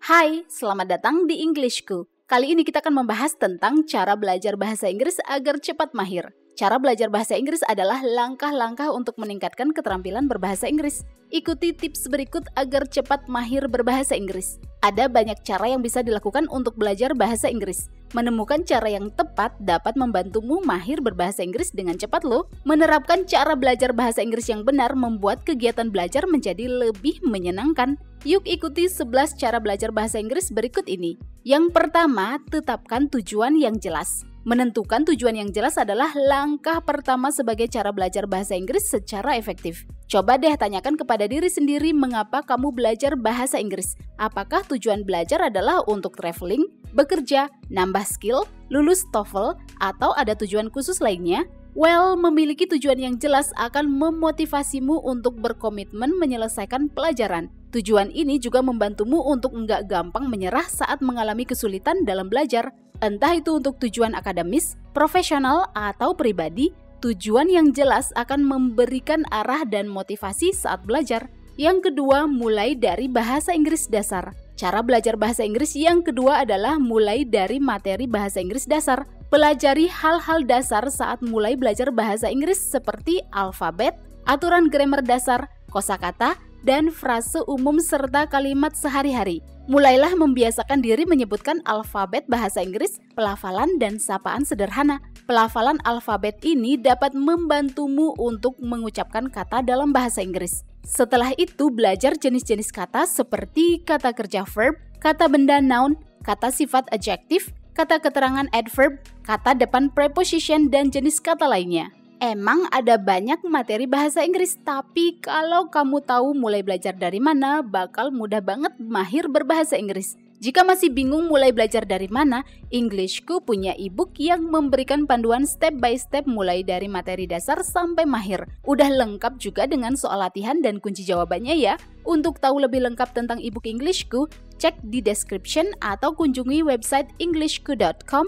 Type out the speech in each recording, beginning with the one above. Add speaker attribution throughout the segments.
Speaker 1: Hai, selamat datang di Englishku. Kali ini kita akan membahas tentang cara belajar bahasa Inggris agar cepat mahir. Cara belajar bahasa Inggris adalah langkah-langkah untuk meningkatkan keterampilan berbahasa Inggris. Ikuti tips berikut agar cepat mahir berbahasa Inggris. Ada banyak cara yang bisa dilakukan untuk belajar bahasa Inggris. Menemukan cara yang tepat dapat membantumu mahir berbahasa Inggris dengan cepat loh. Menerapkan cara belajar bahasa Inggris yang benar membuat kegiatan belajar menjadi lebih menyenangkan. Yuk ikuti 11 cara belajar bahasa Inggris berikut ini. Yang pertama, tetapkan tujuan yang jelas. Menentukan tujuan yang jelas adalah langkah pertama sebagai cara belajar bahasa Inggris secara efektif. Coba deh tanyakan kepada diri sendiri mengapa kamu belajar bahasa Inggris. Apakah tujuan belajar adalah untuk traveling, bekerja, nambah skill, lulus TOEFL, atau ada tujuan khusus lainnya? Well, memiliki tujuan yang jelas akan memotivasimu untuk berkomitmen menyelesaikan pelajaran. Tujuan ini juga membantumu untuk nggak gampang menyerah saat mengalami kesulitan dalam belajar. Entah itu untuk tujuan akademis, profesional, atau pribadi, tujuan yang jelas akan memberikan arah dan motivasi saat belajar. Yang kedua, mulai dari bahasa Inggris dasar. Cara belajar bahasa Inggris yang kedua adalah mulai dari materi bahasa Inggris dasar. Pelajari hal-hal dasar saat mulai belajar bahasa Inggris seperti alfabet, aturan grammar dasar, kosakata, dan frase umum serta kalimat sehari-hari. Mulailah membiasakan diri menyebutkan alfabet bahasa Inggris, pelafalan, dan sapaan sederhana. Pelafalan alfabet ini dapat membantumu untuk mengucapkan kata dalam bahasa Inggris. Setelah itu, belajar jenis-jenis kata seperti kata kerja verb, kata benda noun, kata sifat adjektif, kata keterangan adverb, kata depan preposition, dan jenis kata lainnya. Emang ada banyak materi bahasa Inggris, tapi kalau kamu tahu mulai belajar dari mana, bakal mudah banget mahir berbahasa Inggris. Jika masih bingung mulai belajar dari mana, Englishku punya e-book yang memberikan panduan step by step mulai dari materi dasar sampai mahir. Udah lengkap juga dengan soal latihan dan kunci jawabannya ya. Untuk tahu lebih lengkap tentang e-book Englishku, cek di description atau kunjungi website englishku.com.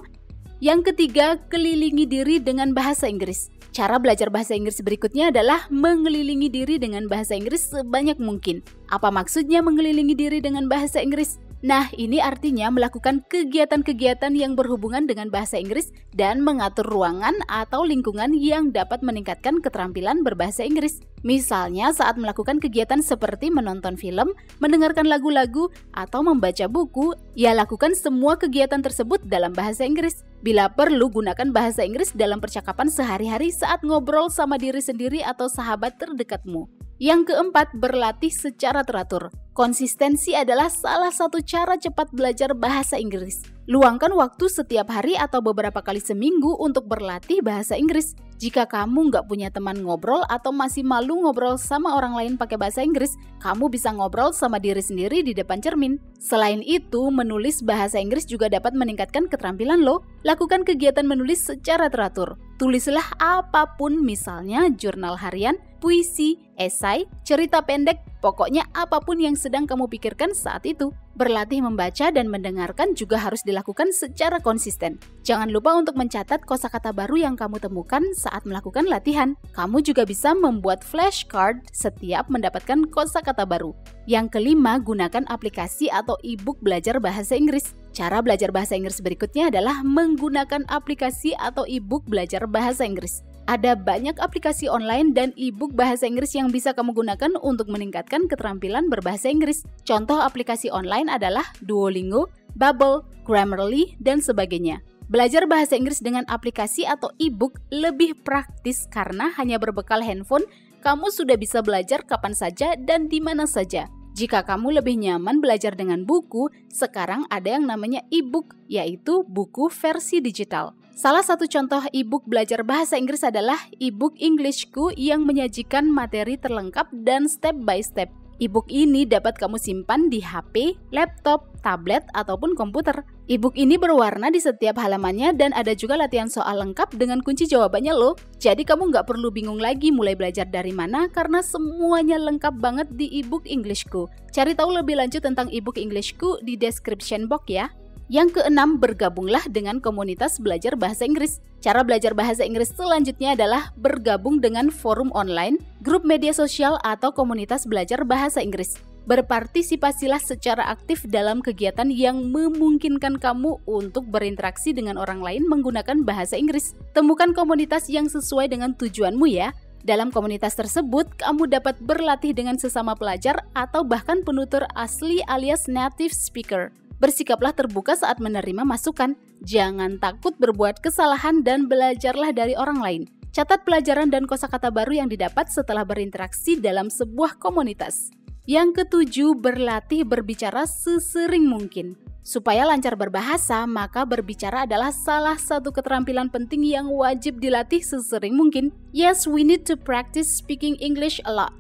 Speaker 1: Yang ketiga, kelilingi diri dengan bahasa Inggris. Cara belajar bahasa Inggris berikutnya adalah mengelilingi diri dengan bahasa Inggris sebanyak mungkin. Apa maksudnya mengelilingi diri dengan bahasa Inggris? Nah, ini artinya melakukan kegiatan-kegiatan yang berhubungan dengan bahasa Inggris dan mengatur ruangan atau lingkungan yang dapat meningkatkan keterampilan berbahasa Inggris. Misalnya saat melakukan kegiatan seperti menonton film, mendengarkan lagu-lagu, atau membaca buku, ya lakukan semua kegiatan tersebut dalam bahasa Inggris. Bila perlu, gunakan bahasa Inggris dalam percakapan sehari-hari saat ngobrol sama diri sendiri atau sahabat terdekatmu. Yang keempat, berlatih secara teratur. Konsistensi adalah salah satu cara cepat belajar bahasa Inggris. Luangkan waktu setiap hari atau beberapa kali seminggu untuk berlatih bahasa Inggris. Jika kamu nggak punya teman ngobrol atau masih malu ngobrol sama orang lain pakai bahasa Inggris, kamu bisa ngobrol sama diri sendiri di depan cermin. Selain itu, menulis bahasa Inggris juga dapat meningkatkan keterampilan loh. Lakukan kegiatan menulis secara teratur. Tulislah apapun, misalnya jurnal harian, puisi, esai, cerita pendek, pokoknya apapun yang sedang kamu pikirkan saat itu. Berlatih membaca dan mendengarkan juga harus dilakukan secara konsisten. Jangan lupa untuk mencatat kosakata baru yang kamu temukan saat melakukan latihan. Kamu juga bisa membuat flashcard setiap mendapatkan kosakata baru. Yang kelima, gunakan aplikasi atau e-book belajar bahasa Inggris. Cara belajar bahasa Inggris berikutnya adalah menggunakan aplikasi atau e-book belajar bahasa Inggris. Ada banyak aplikasi online dan e-book bahasa Inggris yang bisa kamu gunakan untuk meningkatkan keterampilan berbahasa Inggris. Contoh aplikasi online adalah Duolingo, Babbel, Grammarly, dan sebagainya. Belajar bahasa Inggris dengan aplikasi atau e-book lebih praktis karena hanya berbekal handphone, kamu sudah bisa belajar kapan saja dan di mana saja. Jika kamu lebih nyaman belajar dengan buku, sekarang ada yang namanya e-book, yaitu buku versi digital. Salah satu contoh e-book belajar bahasa Inggris adalah e-book Englishku yang menyajikan materi terlengkap dan step by step. E-book ini dapat kamu simpan di HP, laptop, tablet, ataupun komputer. E-book ini berwarna di setiap halamannya dan ada juga latihan soal lengkap dengan kunci jawabannya loh. Jadi kamu nggak perlu bingung lagi mulai belajar dari mana karena semuanya lengkap banget di e-book Englishku. Cari tahu lebih lanjut tentang e-book Englishku di description box ya. Yang keenam, bergabunglah dengan komunitas belajar bahasa Inggris. Cara belajar bahasa Inggris selanjutnya adalah bergabung dengan forum online, grup media sosial, atau komunitas belajar bahasa Inggris. Berpartisipasilah secara aktif dalam kegiatan yang memungkinkan kamu untuk berinteraksi dengan orang lain menggunakan bahasa Inggris. Temukan komunitas yang sesuai dengan tujuanmu ya. Dalam komunitas tersebut, kamu dapat berlatih dengan sesama pelajar atau bahkan penutur asli alias native speaker. Bersikaplah terbuka saat menerima masukan. Jangan takut berbuat kesalahan dan belajarlah dari orang lain. Catat pelajaran dan kosakata baru yang didapat setelah berinteraksi dalam sebuah komunitas. Yang ketujuh, berlatih berbicara sesering mungkin. Supaya lancar berbahasa, maka berbicara adalah salah satu keterampilan penting yang wajib dilatih sesering mungkin. Yes, we need to practice speaking English a lot.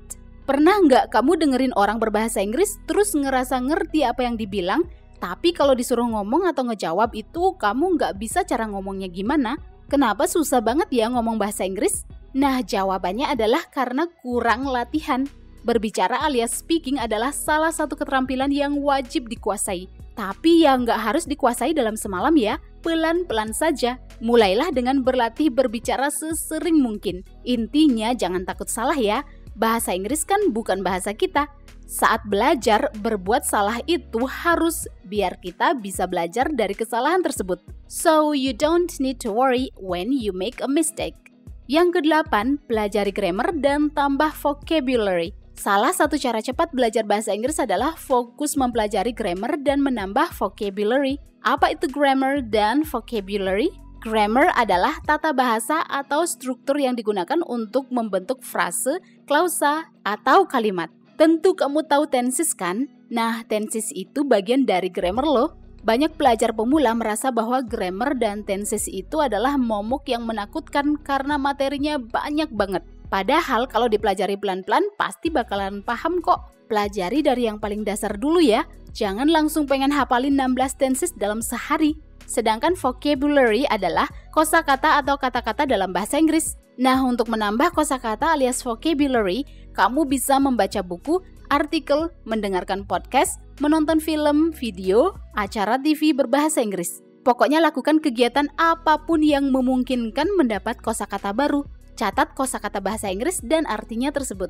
Speaker 1: Pernah nggak kamu dengerin orang berbahasa Inggris terus ngerasa ngerti apa yang dibilang, tapi kalau disuruh ngomong atau ngejawab itu kamu nggak bisa cara ngomongnya gimana? Kenapa susah banget ya ngomong bahasa Inggris? Nah, jawabannya adalah karena kurang latihan. Berbicara alias speaking adalah salah satu keterampilan yang wajib dikuasai. Tapi ya nggak harus dikuasai dalam semalam ya, pelan-pelan saja. Mulailah dengan berlatih berbicara sesering mungkin. Intinya jangan takut salah ya, bahasa Inggris kan bukan bahasa kita. Saat belajar, berbuat salah itu harus biar kita bisa belajar dari kesalahan tersebut. So you don't need to worry when you make a mistake. Yang kedelapan, pelajari grammar dan tambah vocabulary. Salah satu cara cepat belajar bahasa Inggris adalah fokus mempelajari grammar dan menambah vocabulary. Apa itu grammar dan vocabulary? Grammar adalah tata bahasa atau struktur yang digunakan untuk membentuk frase, klausa, atau kalimat. Tentu kamu tahu tenses kan? Nah, tenses itu bagian dari grammar loh. Banyak pelajar pemula merasa bahwa grammar dan tenses itu adalah momok yang menakutkan karena materinya banyak banget. Padahal kalau dipelajari pelan-pelan pasti bakalan paham kok. Pelajari dari yang paling dasar dulu ya. Jangan langsung pengen hafalin 16 tenses dalam sehari. Sedangkan vocabulary adalah kosakata atau kata-kata dalam bahasa Inggris. Nah, untuk menambah kosakata alias vocabulary, kamu bisa membaca buku, artikel, mendengarkan podcast, menonton film, video, acara TV berbahasa Inggris. Pokoknya lakukan kegiatan apapun yang memungkinkan mendapat kosakata baru. Catat kosakata bahasa Inggris dan artinya tersebut.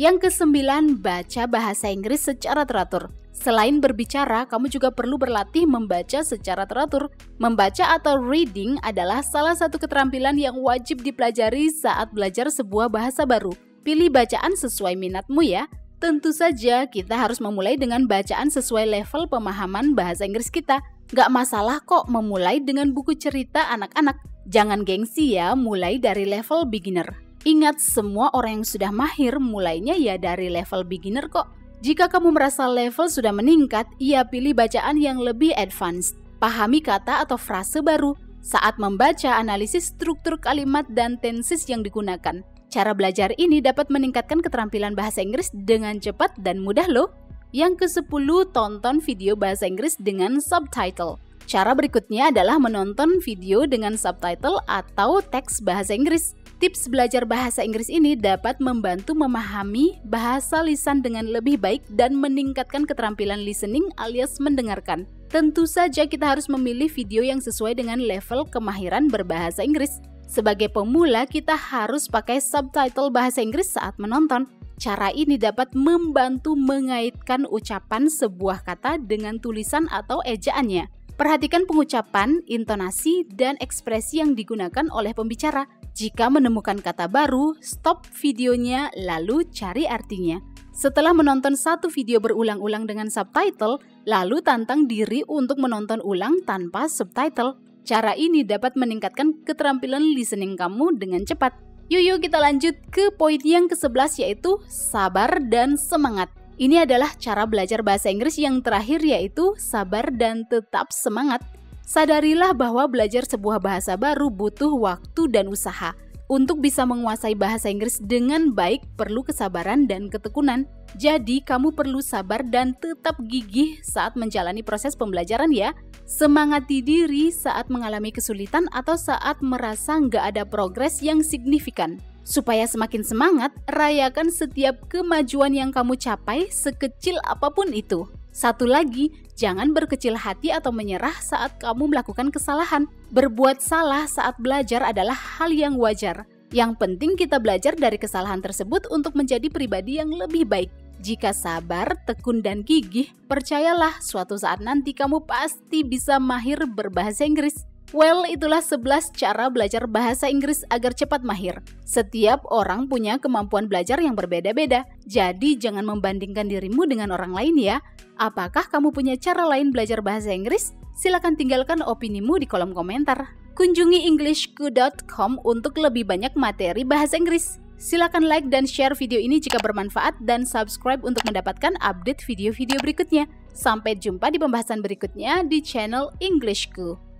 Speaker 1: Yang kesembilan, baca bahasa Inggris secara teratur. Selain berbicara, kamu juga perlu berlatih membaca secara teratur. Membaca atau reading adalah salah satu keterampilan yang wajib dipelajari saat belajar sebuah bahasa baru. Pilih bacaan sesuai minatmu ya. Tentu saja kita harus memulai dengan bacaan sesuai level pemahaman bahasa Inggris kita. Gak masalah kok memulai dengan buku cerita anak-anak. Jangan gengsi ya, mulai dari level beginner. Ingat, semua orang yang sudah mahir mulainya ya dari level beginner kok. Jika kamu merasa level sudah meningkat, ya pilih bacaan yang lebih advance. Pahami kata atau frase baru. Saat membaca, analisis struktur kalimat dan tenses yang digunakan. Cara belajar ini dapat meningkatkan keterampilan bahasa Inggris dengan cepat dan mudah loh. Yang ke-10, tonton video bahasa Inggris dengan subtitle. Cara berikutnya adalah menonton video dengan subtitle atau teks bahasa Inggris. Tips belajar bahasa Inggris ini dapat membantu memahami bahasa lisan dengan lebih baik dan meningkatkan keterampilan listening alias mendengarkan. Tentu saja kita harus memilih video yang sesuai dengan level kemahiran berbahasa Inggris. Sebagai pemula, kita harus pakai subtitle bahasa Inggris saat menonton. Cara ini dapat membantu mengaitkan ucapan sebuah kata dengan tulisan atau ejaannya. Perhatikan pengucapan, intonasi, dan ekspresi yang digunakan oleh pembicara. Jika menemukan kata baru, stop videonya lalu cari artinya. Setelah menonton satu video berulang-ulang dengan subtitle, lalu tantang diri untuk menonton ulang tanpa subtitle. Cara ini dapat meningkatkan keterampilan listening kamu dengan cepat. Yuk kita lanjut ke poin yang ke-11 yaitu sabar dan semangat. Ini adalah cara belajar bahasa Inggris yang terakhir yaitu sabar dan tetap semangat. Sadarilah bahwa belajar sebuah bahasa baru butuh waktu dan usaha. Untuk bisa menguasai bahasa Inggris dengan baik perlu kesabaran dan ketekunan. Jadi kamu perlu sabar dan tetap gigih saat menjalani proses pembelajaran ya. Semangati diri saat mengalami kesulitan atau saat merasa nggak ada progres yang signifikan. Supaya semakin semangat, rayakan setiap kemajuan yang kamu capai sekecil apapun itu. Satu lagi, jangan berkecil hati atau menyerah saat kamu melakukan kesalahan. Berbuat salah saat belajar adalah hal yang wajar. Yang penting kita belajar dari kesalahan tersebut untuk menjadi pribadi yang lebih baik. Jika sabar, tekun, dan gigih, percayalah suatu saat nanti kamu pasti bisa mahir berbahasa Inggris. Well, itulah 11 cara belajar bahasa Inggris agar cepat mahir. Setiap orang punya kemampuan belajar yang berbeda-beda, jadi jangan membandingkan dirimu dengan orang lain ya. Apakah kamu punya cara lain belajar bahasa Inggris? Silakan tinggalkan opinimu di kolom komentar. Kunjungi englishku.com untuk lebih banyak materi bahasa Inggris. Silakan like dan share video ini jika bermanfaat dan subscribe untuk mendapatkan update video-video berikutnya. Sampai jumpa di pembahasan berikutnya di channel Englishku.